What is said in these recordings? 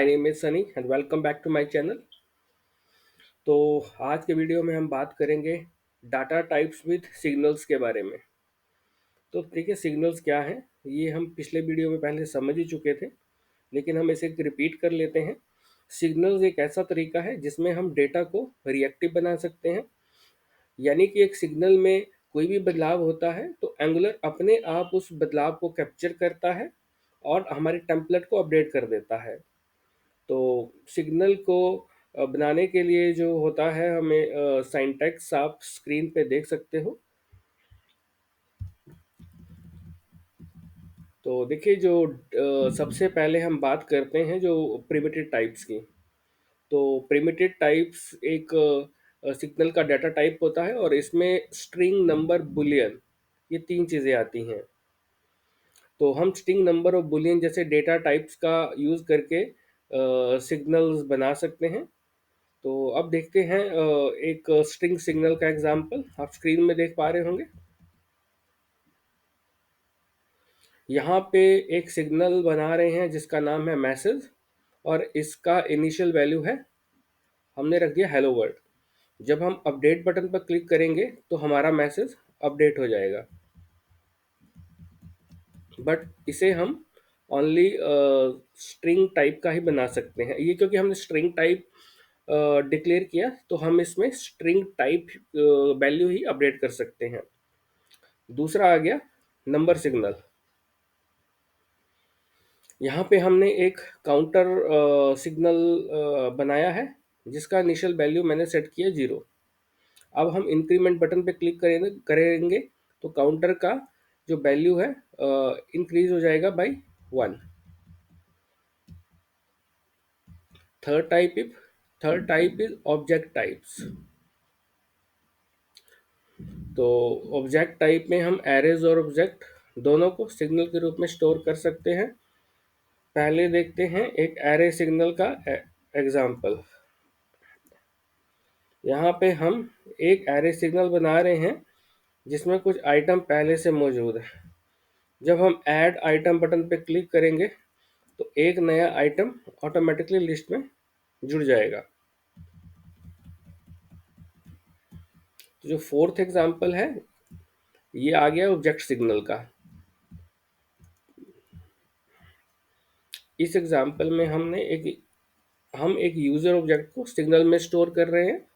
My name is Sunny and welcome back to my channel. तो आज के वीडियो में हम बात करेंगे डाटा टाइप्स विद सिग्नल्स के बारे में। तो देखिए, सिग्नल्स क्या हैं ये हम पिछले वीडियो में पहले समझ ही चुके थे, लेकिन हम इसे रिपीट कर लेते हैं। सिग्नल्स एक ऐसा तरीका है जिसमें हम डेटा को रिएक्टिव बना सकते हैं, यानी कि एक सिग्नल में कोई भी बदलाव होता है तो एंगुलर अपने आप उस बदलाव को कैप्चर करता है और हमारे टेम्पलेट को अपडेट कर देता है। तो सिग्नल को बनाने के लिए जो होता है, हमें साइंटैक्स आप स्क्रीन पे देख सकते हो। तो देखिए, जो सबसे पहले हम बात करते हैं जो प्रिमिटिव टाइप्स की। तो प्रिमिटिव टाइप्स एक सिग्नल का डाटा टाइप होता है और इसमें स्ट्रिंग, नंबर, बुलियन, ये तीन चीज़ें आती हैं। तो हम स्ट्रिंग, नंबर और बुलियन जैसे डेटा टाइप्स का यूज़ करके सिग्नल्स बना सकते हैं। तो अब देखते हैं एक स्ट्रिंग सिग्नल का एग्जांपल आप स्क्रीन में देख पा रहे होंगे। यहाँ पे एक सिग्नल बना रहे हैं जिसका नाम है मैसेज, और इसका इनिशियल वैल्यू है, हमने रख दिया हेलो वर्ल्ड। जब हम अपडेट बटन पर क्लिक करेंगे तो हमारा मैसेज अपडेट हो जाएगा, बट इसे हम ओनली स्ट्रिंग टाइप का ही बना सकते हैं। ये क्योंकि हमने स्ट्रिंग टाइप डिक्लेयर किया तो हम इसमें स्ट्रिंग टाइप वैल्यू ही अपडेट कर सकते हैं। दूसरा आ गया नंबर सिग्नल। यहाँ पे हमने एक काउंटर सिग्नल बनाया है जिसका इनिशियल वैल्यू मैंने सेट किया 0। अब हम इंक्रीमेंट बटन पे क्लिक करेंगे तो काउंटर का जो वैल्यू है इंक्रीज हो जाएगा by 1। Third type is object types. तो ऑब्जेक्ट टाइप में हम एरेज और ऑब्जेक्ट दोनों को सिग्नल के रूप में स्टोर कर सकते हैं। पहले देखते हैं एक एरे सिग्नल का एग्जाम्पल। यहाँ पे हम एक एरे सिग्नल बना रहे हैं जिसमें कुछ आइटम पहले से मौजूद है। जब हम ऐड आइटम बटन पे क्लिक करेंगे तो एक नया आइटम ऑटोमेटिकली लिस्ट में जुड़ जाएगा। तो जो फोर्थ एग्जाम्पल है ये आ गया ऑब्जेक्ट सिग्नल का। इस एग्जाम्पल में हम एक यूजर ऑब्जेक्ट को सिग्नल में स्टोर कर रहे हैं।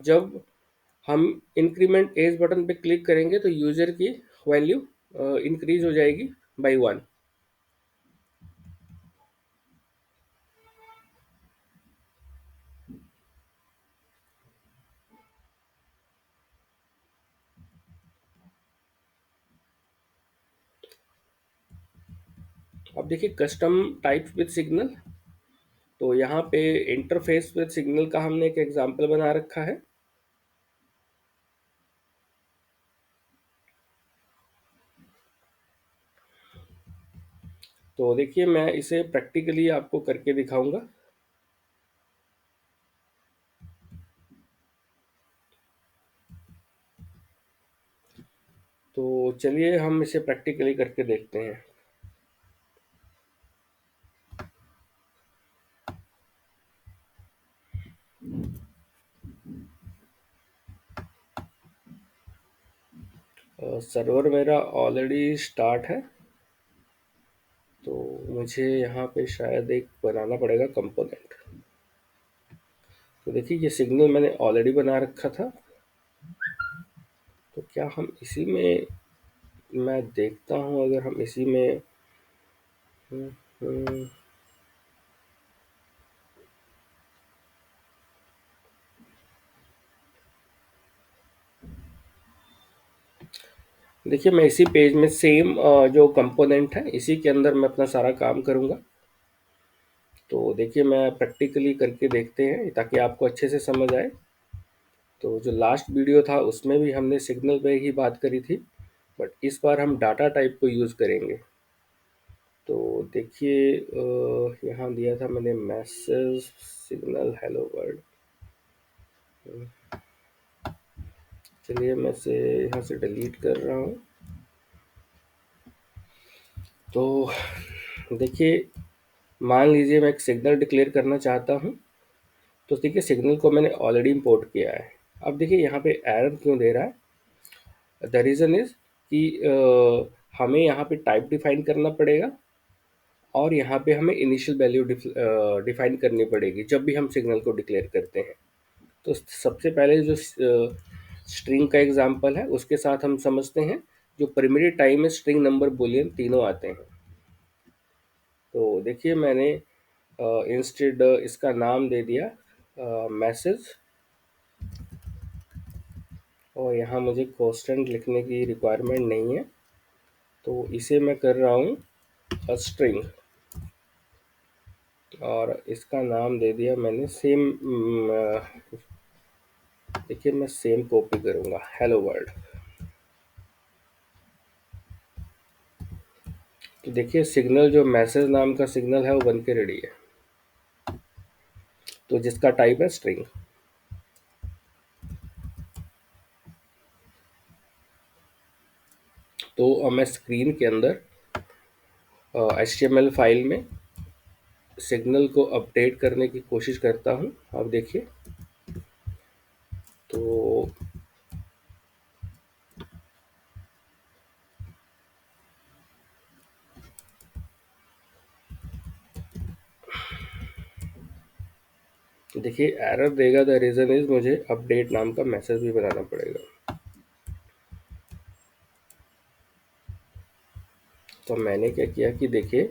जब हम इंक्रीमेंट एज बटन पे क्लिक करेंगे तो यूजर की वैल्यू इंक्रीज हो जाएगी बाई 1। अब देखिए कस्टम टाइप्स विद सिग्नल। तो यहाँ पे इंटरफेस विद सिग्नल का हमने एक एग्जांपल बना रखा है। तो देखिए, मैं इसे प्रैक्टिकली आपको करके दिखाऊंगा। तो चलिए हम इसे प्रैक्टिकली करके देखते हैं। सर्वर मेरा ऑलरेडी स्टार्ट है, तो मुझे यहाँ पे शायद एक बनाना पड़ेगा कंपोनेंट। तो देखिए, ये सिग्नल मैंने ऑलरेडी बना रखा था। तो क्या हम इसी में, मैं देखता हूँ अगर हम इसी में हम्म, हम्म, देखिए, मैं इसी पेज में सेम जो कंपोनेंट है इसी के अंदर मैं अपना सारा काम करूँगा। तो देखिए, मैं प्रैक्टिकली करके देखते हैं ताकि आपको अच्छे से समझ आए। तो जो लास्ट वीडियो था उसमें भी हमने सिग्नल पे ही बात करी थी, बट इस बार हम डाटा टाइप को यूज़ करेंगे। तो देखिए, यहाँ दिया था मैंने मैसेज सिग्नल हेलो वर्ल्ड। चलिए मैं इसे यहाँ से डिलीट कर रहा हूँ। तो देखिए, मान लीजिए मैं एक सिग्नल डिक्लेयर करना चाहता हूँ, तो देखिए सिग्नल को मैंने ऑलरेडी इंपोर्ट किया है। अब देखिए यहाँ पे एरर क्यों दे रहा है? द रीज़न इज़ कि हमें यहाँ पे टाइप डिफाइन करना पड़ेगा और यहाँ पे हमें इनिशियल वैल्यू डिफाइन करनी पड़ेगी जब भी हम सिग्नल को डिक्लेयर करते हैं। तो सबसे पहले जो स्ट्रिंग का एग्जांपल है उसके साथ हम समझते हैं। जो प्रिमिटिव टाइम में स्ट्रिंग, नंबर, बूलियन तीनों आते हैं। तो देखिए मैंने इंस्टेड इसका नाम दे दिया मैसेज, और यहाँ मुझे कांस्टेंट लिखने की रिक्वायरमेंट नहीं है, तो इसे मैं कर रहा हूँ स्ट्रिंग, और इसका नाम दे दिया मैंने सेम। देखिए मैं सेम कॉपी करूँगा, हेलो वर्ल्ड। तो देखिए सिग्नल, जो मैसेज नाम का सिग्नल है वो बन के रेडी है, तो जिसका टाइप है स्ट्रिंग। तो अब मैं स्क्रीन के अंदर HTML फाइल में सिग्नल को अपडेट करने की कोशिश करता हूँ। अब देखिए तो देखिए एरर देगा। द रीज़न इज मुझे अपडेट नाम का मैसेज भी बनाना पड़ेगा। तो मैंने क्या किया कि देखिए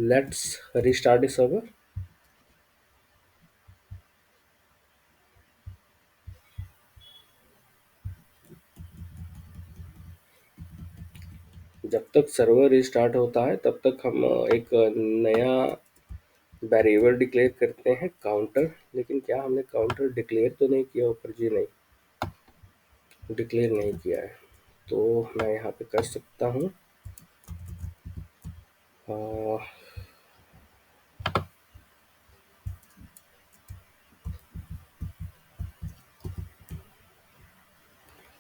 लेट्स रिस्टार्ट द सर्वर। जब तक सर्वर रिस्टार्ट होता है तब तक हम एक नया वेरिएबल डिक्लेयर करते हैं, काउंटर। लेकिन क्या हमने काउंटर डिक्लेयर तो नहीं किया ऊपर? जी नहीं, डिक्लेयर नहीं किया है। तो मैं यहाँ पे कर सकता हूँ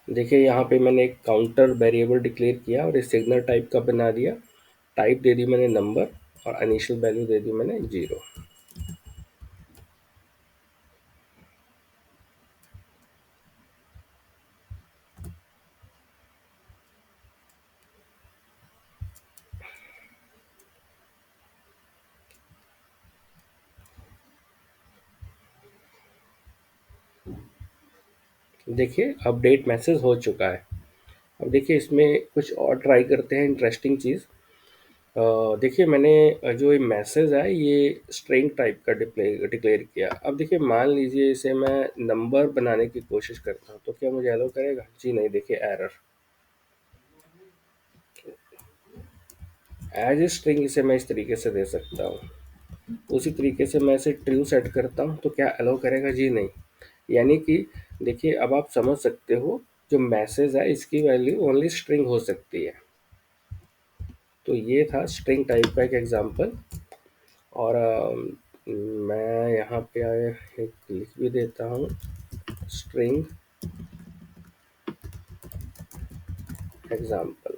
देखिए यहाँ पे मैंने एक काउंटर वेरिएबल डिक्लेयर किया और इस सिग्नल टाइप का बना दिया। टाइप दे दी मैंने नंबर और इनिशियल वैल्यू दे दी मैंने 0। देखिए अपडेट मैसेज हो चुका है। अब देखिए इसमें कुछ और ट्राई करते हैं इंटरेस्टिंग चीज़। देखिए मैंने जो ये मैसेज है ये स्ट्रिंग टाइप का डिक्लेयर किया। अब देखिए मान लीजिए इसे मैं नंबर बनाने की कोशिश करता हूँ, तो क्या मुझे एलो करेगा? जी नहीं, देखिए एरर। एज ए स्ट्रिंग इसे मैं इस तरीके से दे सकता हूँ। उसी तरीके से मैं इसे ट्रू सेट करता हूँ, तो क्या एलो करेगा? जी नहीं। यानी कि देखिए अब आप समझ सकते हो, जो मैसेज है इसकी वैल्यू ओनली स्ट्रिंग हो सकती है। तो ये था स्ट्रिंग टाइप का एक एग्जांपल। और मैं यहाँ पे एक लिख भी देता हूँ, स्ट्रिंग एग्जांपल।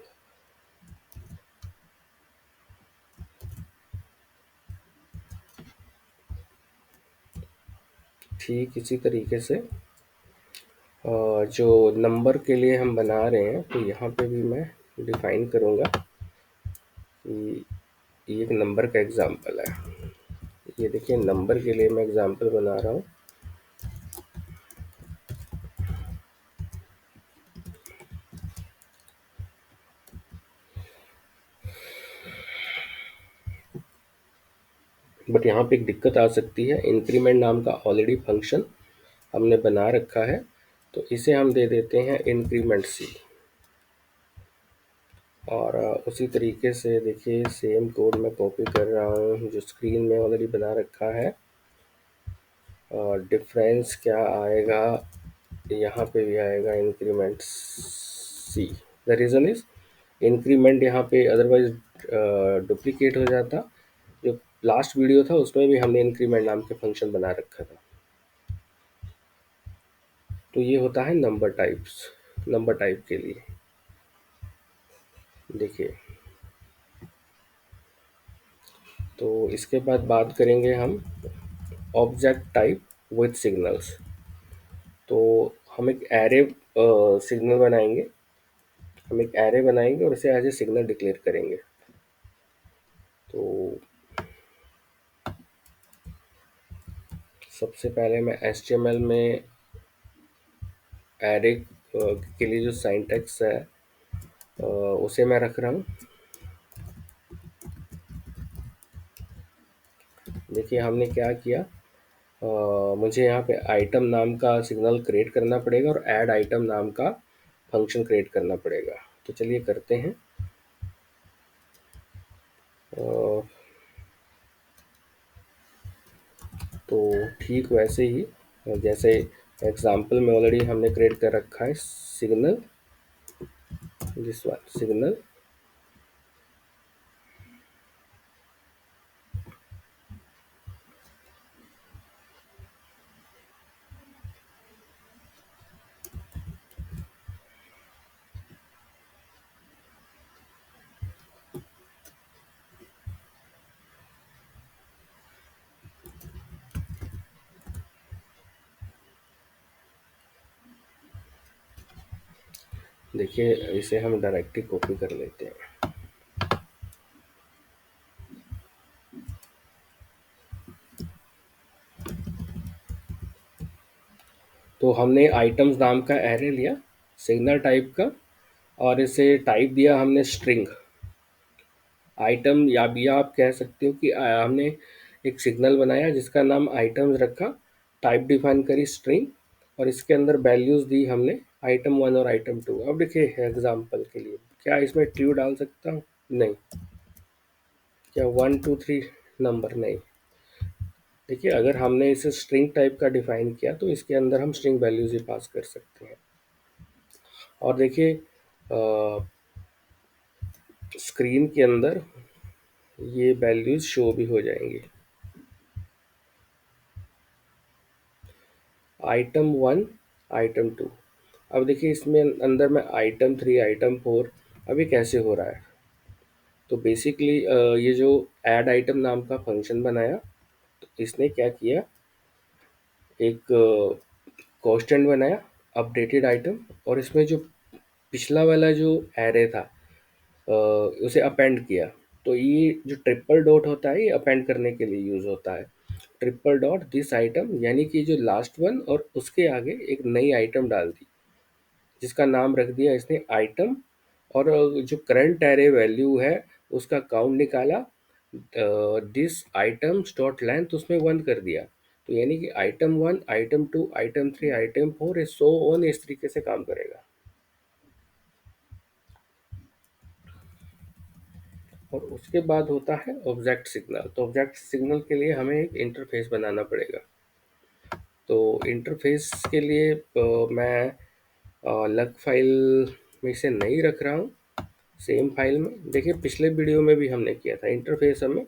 ठीक इसी तरीके से जो नंबर के लिए हम बना रहे हैं, तो यहाँ पे भी मैं डिफाइन करूँगा कि ये एक नंबर का एग्जांपल है। ये देखिए नंबर के लिए मैं एग्जांपल बना रहा हूँ। बट यहाँ पे एक दिक्कत आ सकती है, इंक्रीमेंट नाम का ऑलरेडी फंक्शन हमने बना रखा है, तो इसे हम दे देते हैं इंक्रीमेंट सी। और उसी तरीके से देखिए सेम कोड मैं कॉपी कर रहा हूँ जो स्क्रीन में ऑलरेडी बना रखा है। और डिफरेंस क्या आएगा, यहाँ पे भी आएगा increment C. The reason is increment यहाँ पे अदरवाइज डुप्लीकेट हो जाता। जो लास्ट वीडियो था उसमें भी हमने इंक्रीमेंट नाम के फंक्शन बना रखा था। तो ये होता है नंबर टाइप्स, नंबर टाइप के लिए। देखिए, तो इसके बाद बात करेंगे हम ऑब्जेक्ट टाइप विथ सिग्नल्स। तो हम एक एरे सिग्नल बनाएंगे, हम एक एरे बनाएंगे और इसे एज ए सिग्नल डिक्लेयर करेंगे। तो सबसे पहले मैं HTML में एरे के लिए जो सिंटैक्स है उसे मैं रख रहा हूँ। देखिए हमने क्या किया, मुझे यहाँ पे आइटम नाम का सिग्नल क्रिएट करना पड़ेगा और ऐड आइटम नाम का फंक्शन क्रिएट करना पड़ेगा। तो चलिए करते हैं। अ, तो ठीक वैसे ही जैसे एग्जाम्पल में ऑलरेडी हमने क्रिएट कर रखा है सिग्नल, दिस वन सिग्नल। देखिए इसे हम डायरेक्टली कॉपी कर लेते हैं। तो हमने आइटम्स नाम का एरे लिया सिग्नल टाइप का और इसे टाइप दिया हमने स्ट्रिंग आइटम, या भी आप कह सकते हो कि हमने एक सिग्नल बनाया जिसका नाम आइटम्स रखा, टाइप डिफाइन करी स्ट्रिंग और इसके अंदर वैल्यूज दी हमने आइटम 1 और आइटम 2। अब देखिए एग्जांपल के लिए क्या इसमें ट्रू डाल सकता हूँ? नहीं। क्या 1 2 3 नंबर? नहीं। देखिए अगर हमने इसे स्ट्रिंग टाइप का डिफाइन किया तो इसके अंदर हम स्ट्रिंग वैल्यूज ही पास कर सकते हैं। और देखिए स्क्रीन के अंदर ये वैल्यूज शो भी हो जाएंगी। Item 1 item 2। अब देखिए इसमें अंदर में आइटम 3 आइटम 4 अभी कैसे हो रहा है। तो बेसिकली ये जो ऐड आइटम नाम का फंक्शन बनाया, तो इसने क्या किया, एक कॉन्स्टेंट बनाया अपडेटेड आइटम और इसमें जो पिछला वाला जो एरे था अ, उसे अपेंड किया। तो ये जो ट्रिपल डॉट होता है ये अपेंड करने के लिए यूज होता है। ट्रिपल डॉट दिस आइटम, यानी कि जो लास्ट वन और उसके आगे एक नई आइटम डाल दी जिसका नाम रख दिया इसने आइटम। और जो करंट एरे वैल्यू है उसका काउंट निकाला, दिस आइटम्स डॉट लेंथ उसमें 1 कर दिया। तो यानी कि item 1 item 2 item 3 item 4 so on इस तरीके से काम करेगा। और उसके बाद होता है ऑब्जेक्ट सिग्नल। तो ऑब्जेक्ट सिग्नल के लिए हमें एक इंटरफेस बनाना पड़ेगा। तो इंटरफेस के लिए मैं अलग फाइल में इसे नहीं रख रहा हूँ, सेम फाइल में। देखिए पिछले वीडियो में भी हमने किया था, इंटरफेस हमें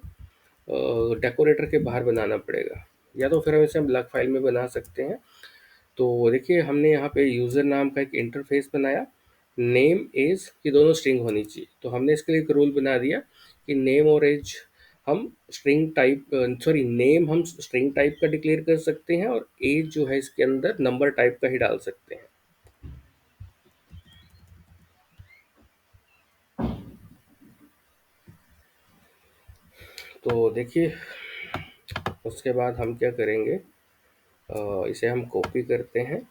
डेकोरेटर के बाहर बनाना पड़ेगा, या तो फिर हम इसे हम अलग फाइल में बना सकते हैं। तो देखिए हमने यहाँ पे यूज़र नाम का एक इंटरफेस बनाया, नेम एज की दोनों स्ट्रिंग होनी चाहिए। तो हमने इसके लिए एक रूल बना दिया कि नेम और एज हम स्ट्रिंग टाइप, सॉरी नेम हम स्ट्रिंग टाइप का डिक्लेयर कर सकते हैं और एज जो है इसके अंदर नंबर टाइप का ही डाल सकते हैं। तो देखिए उसके बाद हम क्या करेंगे, इसे हम कॉपी करते हैं।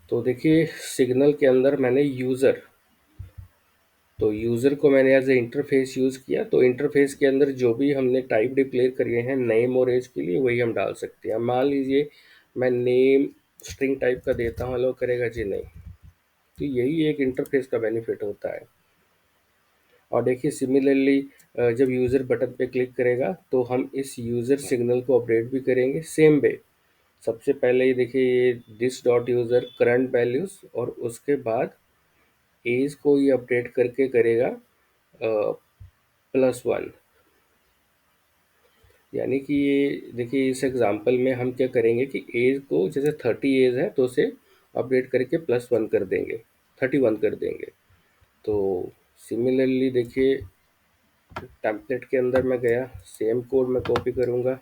तो देखिए सिग्नल के अंदर मैंने यूज़र, तो यूज़र को मैंने एज ए इंटरफेस यूज़ किया। तो इंटरफेस के अंदर जो भी हमने टाइप डिक्लेयर करिए हैं नेम और एज के लिए, वही हम डाल सकते हैं। मान लीजिए मैं नेम स्ट्रिंग टाइप का देता हूँ, अलाउ करेगा जी? नहीं। तो यही एक इंटरफेस का बेनिफिट होता है। और देखिए सिमिलरली जब यूज़र बटन पे क्लिक करेगा तो हम इस यूज़र सिग्नल को अपडेट भी करेंगे सेम वे। सबसे पहले ये देखिए ये this dot user current values, और उसके बाद एज को ये अपडेट करके करेगा +1। यानी कि ये देखिए इस एग्जांपल में हम क्या करेंगे कि एज को, जैसे 30 एज है तो उसे अपडेट करके +1 कर देंगे, 31 कर देंगे। तो सिमिलरली देखिए टेम्पलेट के अंदर मैं गया, सेम कोड मैं कॉपी करूँगा।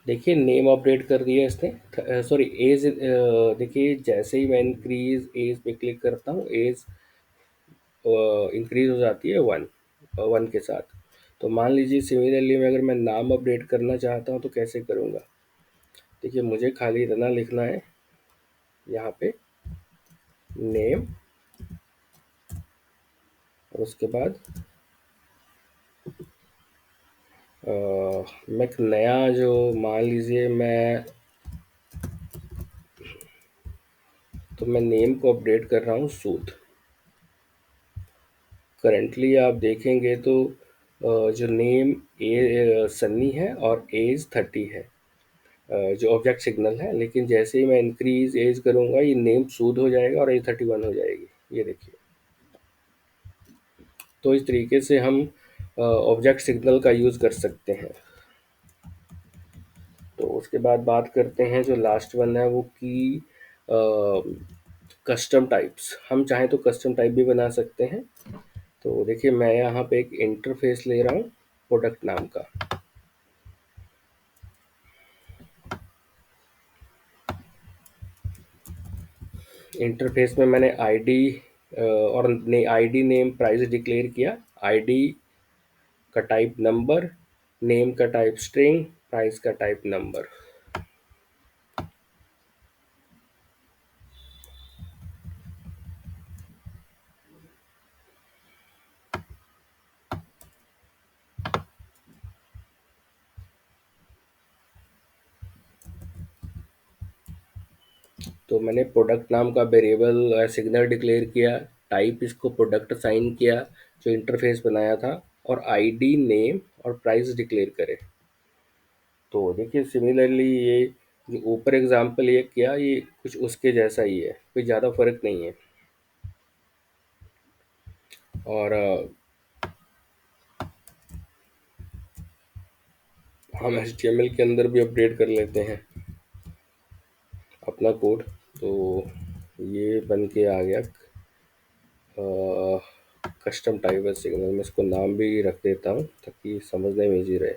देखिए नेम अपडेट कर दिया इसने, सॉरी एज। देखिए जैसे ही मैं इंक्रीज एज पे क्लिक करता हूँ, एज इंक्रीज हो जाती है 1 के साथ। तो मान लीजिए सिमिलरली मैं, अगर मैं नाम अपडेट करना चाहता हूँ तो कैसे करूँगा? देखिए मुझे खाली इतना लिखना है यहाँ पे, नेम, और उसके बाद मैं एक नया जो, मान लीजिए मैं नेम को अपडेट कर रहा हूँ सूद। करंटली आप देखेंगे तो जो नेम सन्नी है और एज 30 है, जो ऑब्जेक्ट सिग्नल है। लेकिन जैसे ही मैं इंक्रीज एज करूँगा ये नेम सूद हो जाएगा और एज 31 हो जाएगी, ये देखिए। तो इस तरीके से हम ऑब्जेक्ट सिग्नल का यूज़ कर सकते हैं। तो उसके बाद बात करते हैं जो लास्ट वन है वो की कस्टम टाइप्स। हम चाहें तो कस्टम टाइप भी बना सकते हैं। तो देखिए मैं यहाँ पे एक इंटरफेस ले रहा हूँ प्रोडक्ट नाम का। इंटरफेस में मैंने आईडी और आईडी नेम प्राइस डिक्लेयर किया। आईडी का टाइप नंबर, नेम का टाइप स्ट्रिंग, प्राइस का टाइप नंबर। तो मैंने प्रोडक्ट नाम का वेरिएबल सिग्नल डिक्लेयर किया, टाइप इसको प्रोडक्ट असाइन किया जो इंटरफेस बनाया था, और आईडी नेम और प्राइस डिक्लेयर करे। तो देखिए सिमिलरली ये जो ऊपर एग्जांपल ये किया, ये कुछ उसके जैसा ही है, कोई ज़्यादा फर्क नहीं है। और हम HTML के अंदर भी अपडेट कर लेते हैं अपना कोड। तो ये बन के आ गया कस्टम टाइप है सिग्नल। मैं इसको नाम भी रख देता हूँ ताकि समझने में ईजी रहे,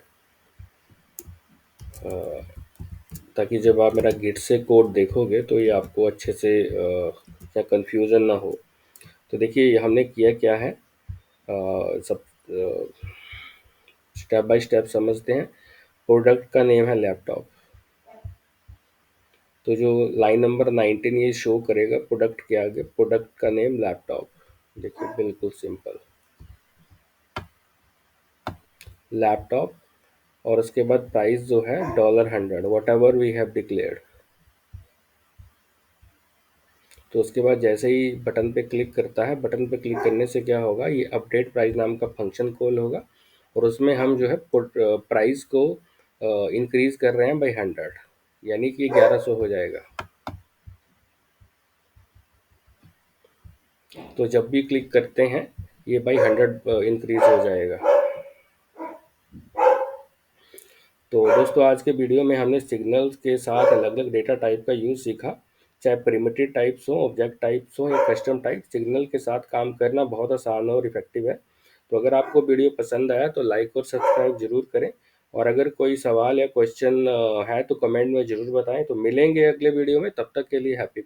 ताकि जब आप मेरा गिट से कोड देखोगे तो ये आपको अच्छे से क्या कन्फ्यूज़न ना हो। तो देखिए हमने किया क्या है, सब स्टेप बाय स्टेप समझते हैं। प्रोडक्ट का नेम है लैपटॉप, तो जो लाइन नंबर 19 ये शो करेगा प्रोडक्ट के आगे, प्रोडक्ट का नेम लैपटॉप। देखिए बिल्कुल सिंपल, लैपटॉप। और उसके बाद प्राइस जो है $100, whatever we have declared. तो उसके बाद जैसे ही बटन पे क्लिक करता है, बटन पे क्लिक करने से क्या होगा, ये अपडेट प्राइस नाम का फंक्शन कॉल होगा, और उसमें हम जो है प्राइस को इंक्रीज कर रहे हैं बाई 100, यानी कि 1100 हो जाएगा। तो जब भी क्लिक करते हैं ये बाई 100 इंक्रीज हो जाएगा। तो दोस्तों आज के वीडियो में हमने सिग्नल्स के साथ अलग अलग डेटा टाइप का यूज़ सीखा। चाहे प्रिमिटिव टाइप्स हो, ऑब्जेक्ट टाइप्स हो या कस्टम टाइप, सिग्नल के साथ काम करना बहुत आसान और इफेक्टिव है। तो अगर आपको वीडियो पसंद आया तो लाइक और सब्सक्राइब जरूर करें। और अगर कोई सवाल या क्वेश्चन है तो कमेंट में ज़रूर बताएं। तो मिलेंगे अगले वीडियो में, तब तक के लिए हैप्पी